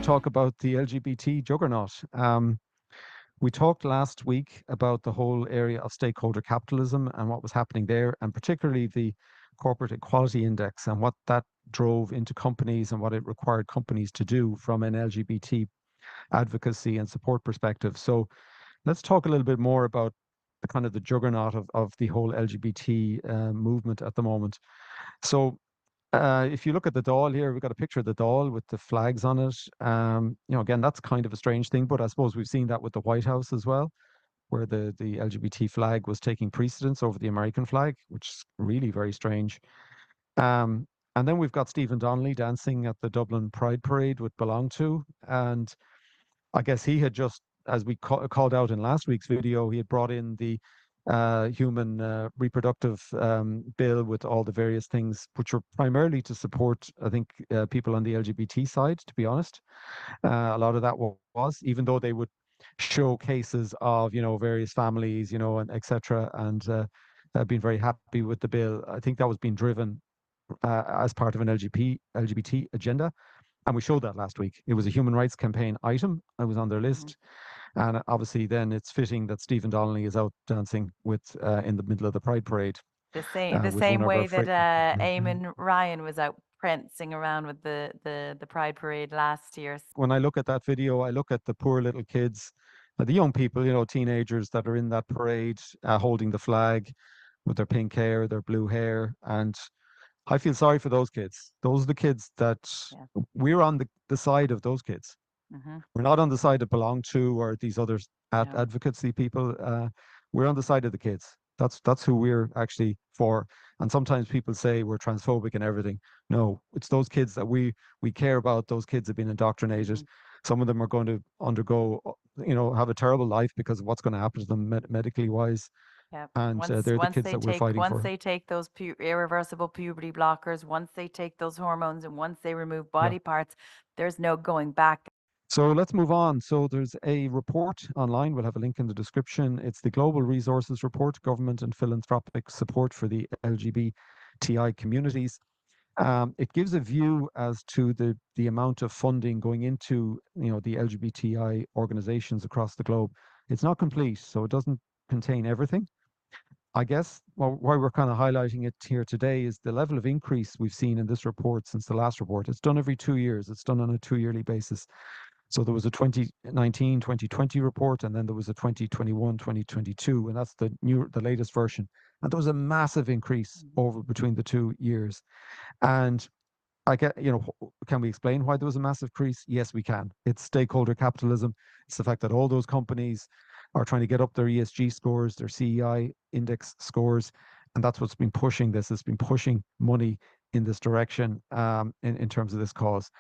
talk about the LGBT juggernaut. We talked last week about the whole area of stakeholder capitalism and what was happening there, and particularly the corporate equality index and what that drove into companies and what it required companies to do from an LGBT advocacy and support perspective. So let's talk a little bit more about the kind of the juggernaut of the whole LGBT movement at the moment. So if you look at the doll here, we've got a picture of the doll with the flags on it. Again, that's kind of a strange thing, but I suppose we've seen that with the White House as well, where the LGBT flag was taking precedence over the American flag, which is really very strange. Um, and then we've got Stephen Donnelly dancing at the Dublin Pride Parade with Belong To. And I guess he had just, as we called out in last week's video, he had brought in the human reproductive bill with all the various things, which were primarily to support, I think, people on the LGBT side, to be honest. A lot of that was, even though they would show cases of, various families, and etc. And been very happy with the bill. I think that was being driven as part of an LGBT agenda. And we showed that last week. It was a human rights campaign item. I was on their list. And obviously then it's fitting that Stephen Donnelly is out dancing with in the middle of the Pride Parade. The With one same of our way that Eamon Ryan was out prancing around with the Pride Parade last year. When I look at that video, I look at the poor little kids, the young people, teenagers that are in that parade holding the flag with their pink hair, their blue hair. And I feel sorry for those kids. Those are the kids that we're on the side of those kids. We're not on the side of Belong To or these other advocacy people. We're on the side of the kids. That's who we're actually for. And sometimes people say we're transphobic and everything. No, it's those kids that we care about. Those kids have been indoctrinated. Some of them are going to undergo, have a terrible life because of what's going to happen to them medically wise. Yeah. And they're the kids that we're fighting for. Once they take those irreversible puberty blockers, once they take those hormones, and once they remove body parts, there's no going back. So let's move on. So there's a report online. We'll have a link in the description. It's the Global Resources Report, Government and Philanthropic Support for the LGBTI Communities. It gives a view as to the amount of funding going into the LGBTI organizations across the globe. It's not complete, so it doesn't contain everything. I guess why we're kind of highlighting it here today is the level of increase we've seen in this report since the last report. It's done every 2 years. It's done on a 2-yearly basis. So there was a 2019, 2020 report, and then there was a 2021, 2022, and that's the latest version. And there was a massive increase over between the 2 years. And I get, can we explain why there was a massive increase? Yes, we can. It's stakeholder capitalism. It's the fact that all those companies are trying to get up their ESG scores, their CEI index scores, and that's what's been pushing this. It's been pushing money in this direction in terms of this cause.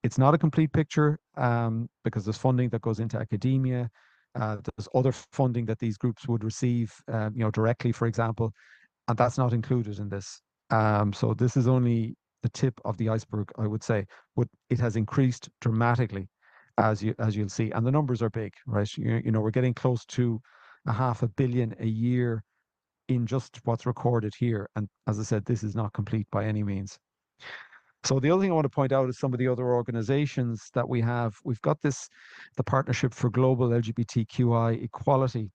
It's not a complete picture because there's funding that goes into academia. There's other funding that these groups would receive, directly, for example, and that's not included in this. So this is only the tip of the iceberg, I would say, but it has increased dramatically, as you'll see, and the numbers are big, right? We're getting close to $500 million a year in just what's recorded here, and as I said, this is not complete by any means. So the other thing I want to point out is some of the other organizations that we have. We've got the Partnership for Global LGBTQI Equality.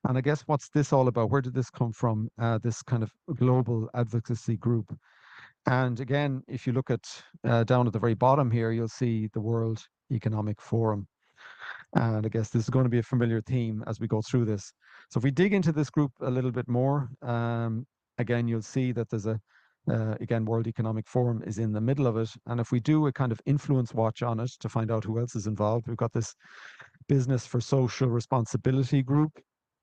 And I guess what's this all about? Where did this come from? This kind of global advocacy group. And again, if you look at down at the very bottom here, you'll see the World Economic Forum. And I guess this is going to be a familiar theme as we go through this. So if we dig into this group a little bit more, again, you'll see that there's again, World Economic Forum is in the middle of it. And if we do a kind of influence watch on it to find out who else is involved, we've got this Business for Social Responsibility group.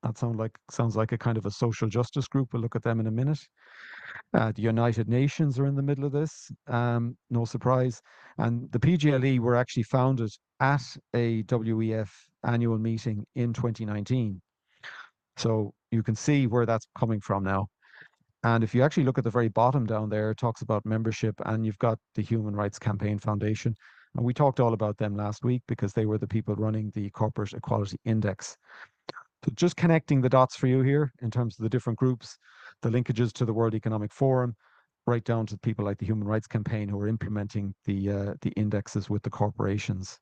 That sounds like a kind of a social justice group. We'll look at them in a minute. The United Nations are in the middle of this, no surprise. And the PGLE were actually founded at a WEF annual meeting in 2019. So you can see where that's coming from now. And if you actually look at the very bottom down there, it talks about membership, and you've got the Human Rights Campaign Foundation. And we talked all about them last week because they were the people running the Corporate Equality Index. So just connecting the dots for you here in terms of the different groups, the linkages to the World Economic Forum, right down to people like the Human Rights Campaign who are implementing the indexes with the corporations.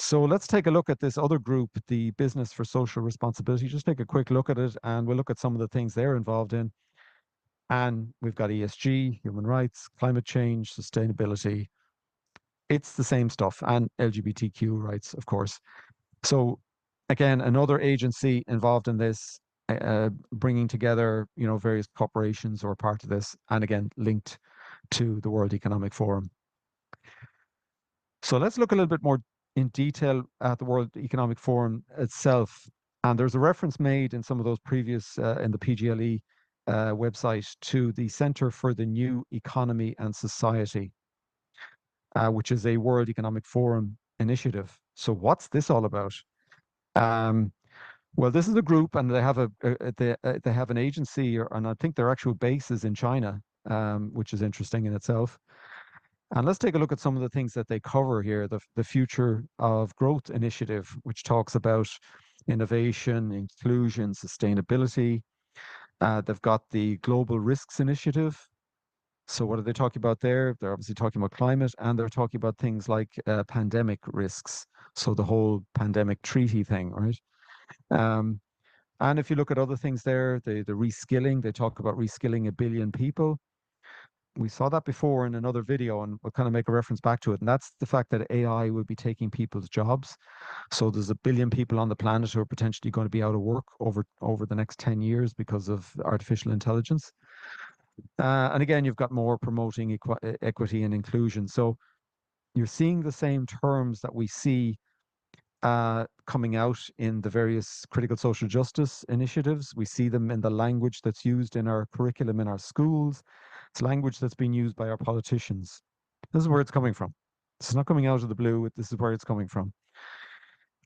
So let's take a look at this other group, the Business for Social Responsibility. Just take a quick look at it, and we'll look at some of the things they're involved in. And we've got ESG, human rights, climate change, sustainability. It's the same stuff, and LGBTQ rights, of course. So again, another agency involved in this, bringing together, various corporations who are part of this, and again, linked to the World Economic Forum. So let's look a little bit more in detail at the World Economic Forum itself. And there's a reference made in some of those previous, in the PGLE website, to the Center for the New Economy and Society, which is a World Economic Forum initiative. So what's this all about? Well, this is a group, and they have they have an agency, and I think their actual base is in China, which is interesting in itself. And let's take a look at some of the things that they cover here. The Future of Growth Initiative, which talks about innovation, inclusion, sustainability. They've got the Global Risks Initiative. So what are they talking about there? They're obviously talking about climate, and they're talking about things like pandemic risks. So the whole pandemic treaty thing, right? And if you look at other things there, the reskilling, they talk about reskilling 1 billion people. We saw that before in another video, and we'll kind of make a reference back to it. And that's the fact that AI will be taking people's jobs. So there's 1 billion people on the planet who are potentially going to be out of work over the next 10 years because of artificial intelligence. And again, you've got more promoting equity and inclusion. So you're seeing the same terms that we see coming out in the various critical social justice initiatives. We see them in the language that's used in our curriculum in our schools. It's language that's being used by our politicians. This is where it's coming from. It's not coming out of the blue. This is where it's coming from.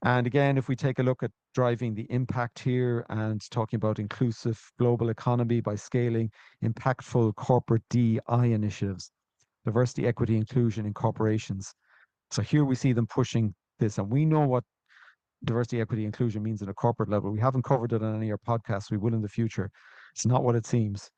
And again, if we take a look at driving the impact here and talking about inclusive global economy by scaling impactful corporate DI initiatives, diversity, equity, inclusion in corporations. So here we see them pushing this, and we know what diversity, equity, inclusion means at a corporate level. We haven't covered it on any of our podcasts. We will in the future. It's not what it seems.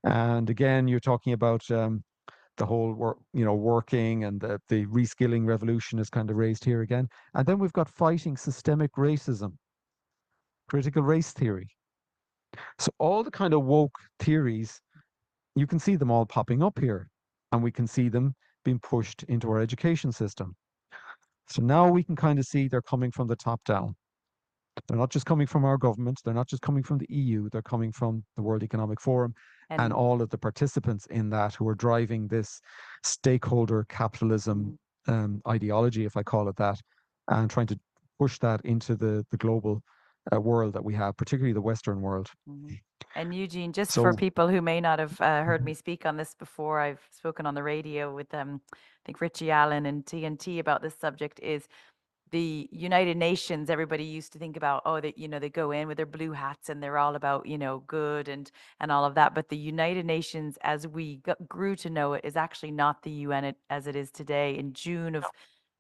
And again, you're talking about the whole working, and the reskilling revolution is kind of raised here again. And then we've got fighting systemic racism, critical race theory. So all the kind of woke theories, you can see them all popping up here, and we can see them being pushed into our education system. So now we can kind of see they're coming from the top down. They're not just coming from our government. They're not just coming from the EU. They're coming from the World Economic Forum and all of the participants in that who are driving this stakeholder capitalism ideology, if I call it that, and trying to push that into the global world that we have, particularly the Western world. And Eugene, just for people who may not have heard me speak on this before, I've spoken on the radio with I think Richie Allen and TNT about this subject. Is the United Nations, everybody used to think about, oh, that, they go in with their blue hats and they're all about, good and all of that. But the United Nations, as we grew to know it, is actually not the UN as it is today. In June of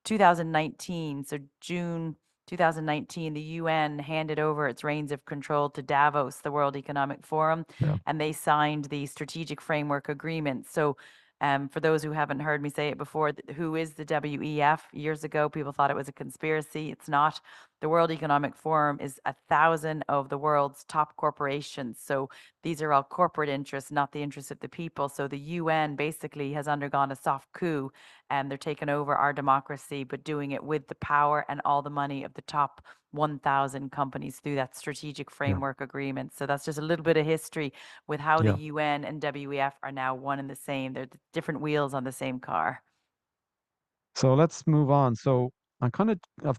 2019, so June 2019, the UN handed over its reins of control to Davos, the World Economic Forum, and they signed the Strategic Framework Agreement. So for those who haven't heard me say it before, who is the WEF? Years ago, people thought it was a conspiracy. It's not. The World Economic Forum is 1,000 of the world's top corporations. So these are all corporate interests, not the interests of the people. So the UN basically has undergone a soft coup, and they're taking over our democracy, but doing it with the power and all the money of the top 1,000 companies through that strategic framework agreement. So that's just a little bit of history with how the UN and WEF are now one and the same. They're the different wheels on the same car. So let's move on. So I've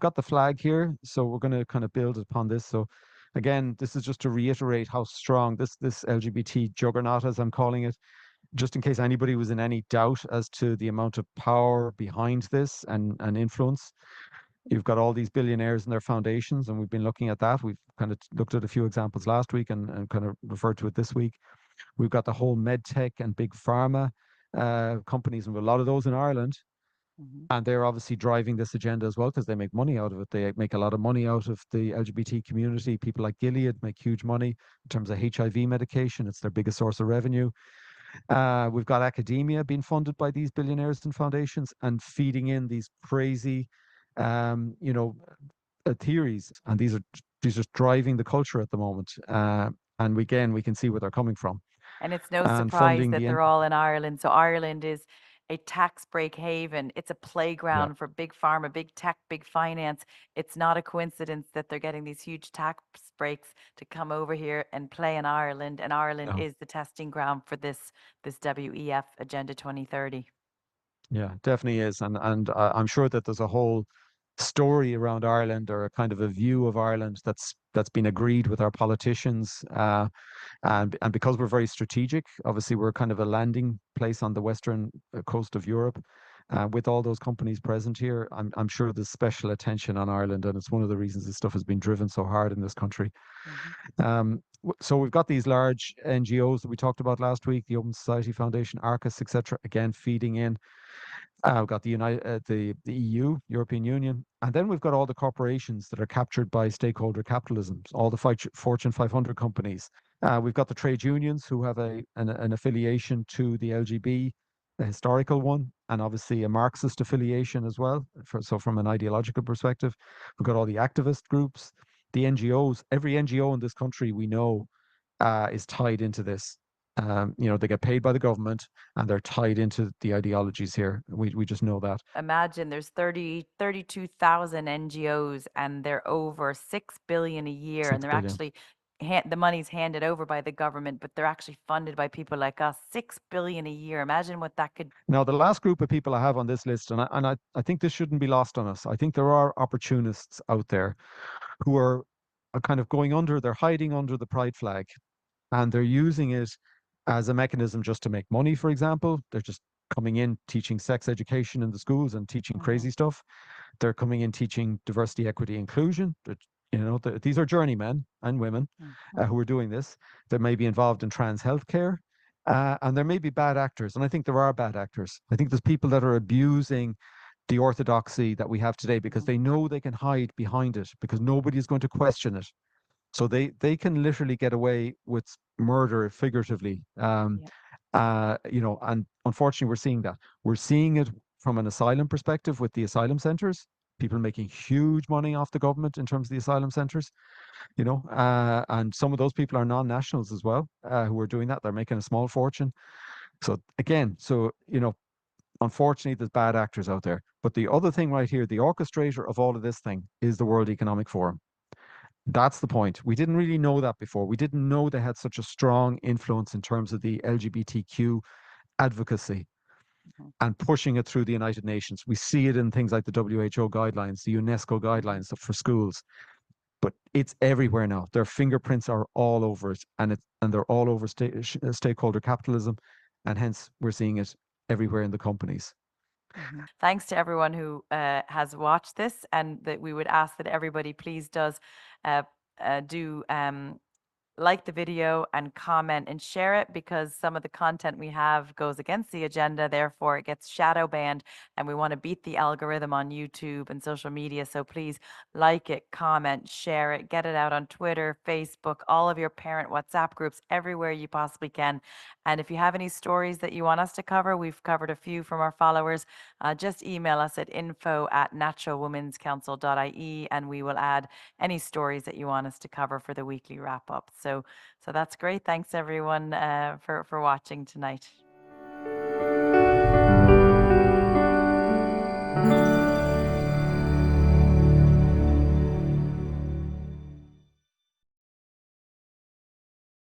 got the flag here, so we're going to kind of build upon this. So again, this is just to reiterate how strong this LGBT juggernaut, as I'm calling it, just in case anybody was in any doubt as to the amount of power behind this and influence. You've got all these billionaires and their foundations, and we've been looking at that. We've kind of looked at a few examples last week and kind of referred to it this week. We've got the whole med tech and big pharma companies, and a lot of those in Ireland. And they're obviously driving this agenda as well because they make money out of it. They make a lot of money out of the LGBT community. People like Gilead make huge money in terms of HIV medication. It's their biggest source of revenue. We've got academia being funded by these billionaires and foundations and feeding in these crazy, you know, theories. And these are just driving the culture at the moment. And again, we can see where they're coming from. And it's no And surprise funding that they're all in Ireland. So Ireland is a tax break haven. It's a playground for big pharma, big tech, big finance. It's not a coincidence that they're getting these huge tax breaks to come over here and play in Ireland. And Ireland is the testing ground for this WEF Agenda 2030. Yeah, definitely is. And I'm sure that there's a whole story around Ireland, or a kind of a view of Ireland that's been agreed with our politicians. And because we're very strategic, obviously we're kind of a landing place on the western coast of Europe. With all those companies present here, I'm sure there's special attention on Ireland, and it's one of the reasons this stuff has been driven so hard in this country. So we've got these large NGOs that we talked about last week, the Open Society Foundation, Arcus, etc. Again, feeding in. We've got the EU, European Union, and then we've got all the corporations that are captured by stakeholder capitalism, all the Fortune 500 companies. We've got the trade unions who have an affiliation to the LGB, the historical one, and obviously a Marxist affiliation as well. So from an ideological perspective, we've got all the activist groups, the NGOs. Every NGO in this country we know is tied into this. They get paid by the government and they're tied into the ideologies here. We just know that. Imagine there's 32,000 NGOs and they're over 6 billion a year, and they're actually the money's handed over by the government, but they're actually funded by people like us. 6 billion a year. Imagine what that could. Now, the last group of people I have on this list, and I think this shouldn't be lost on us. I think there are opportunists out there who are kind of going under, they're hiding under the pride flag, and they're using it as a mechanism just to make money, for example. They're just coming in teaching sex education in the schools and teaching crazy stuff. They're coming in teaching diversity, equity, inclusion. These are journeymen and women who are doing this. They may be involved in trans healthcare, and there may be bad actors. And I think there are bad actors. I think there's people that are abusing the orthodoxy that we have today because they know they can hide behind it because nobody is going to question it. So they can literally get away with murder figuratively. And unfortunately, we're seeing that. We're seeing it from an asylum perspective with the asylum centers, people making huge money off the government in terms of the asylum centers, and some of those people are non-nationals as well, who are doing that. They're making a small fortune. So again, unfortunately, there's bad actors out there. But the other thing right here, the orchestrator of all of this thing is the World Economic Forum. That's the point. We didn't really know that before. We didn't know they had such a strong influence in terms of the LGBTQ advocacy and pushing it through the United Nations. We see it in things like the WHO guidelines, the UNESCO guidelines for schools, but it's everywhere now. Their fingerprints are all over it, and they're all over stakeholder capitalism, and hence we're seeing it everywhere in the companies. Thanks to everyone who has watched this, and that we would ask that everybody please does do like the video and comment and share it, because some of the content we have goes against the agenda, therefore it gets shadow banned, and we want to beat the algorithm on YouTube and social media. So please like it, comment, share it, get it out on Twitter, Facebook, all of your parent WhatsApp groups, everywhere you possibly can. And if you have any stories that you want us to cover, we've covered a few from our followers, just email us at info@naturalwomenscouncil.ie, and we will add any stories that you want us to cover for the weekly wrap up. So that's great. Thanks everyone for watching tonight.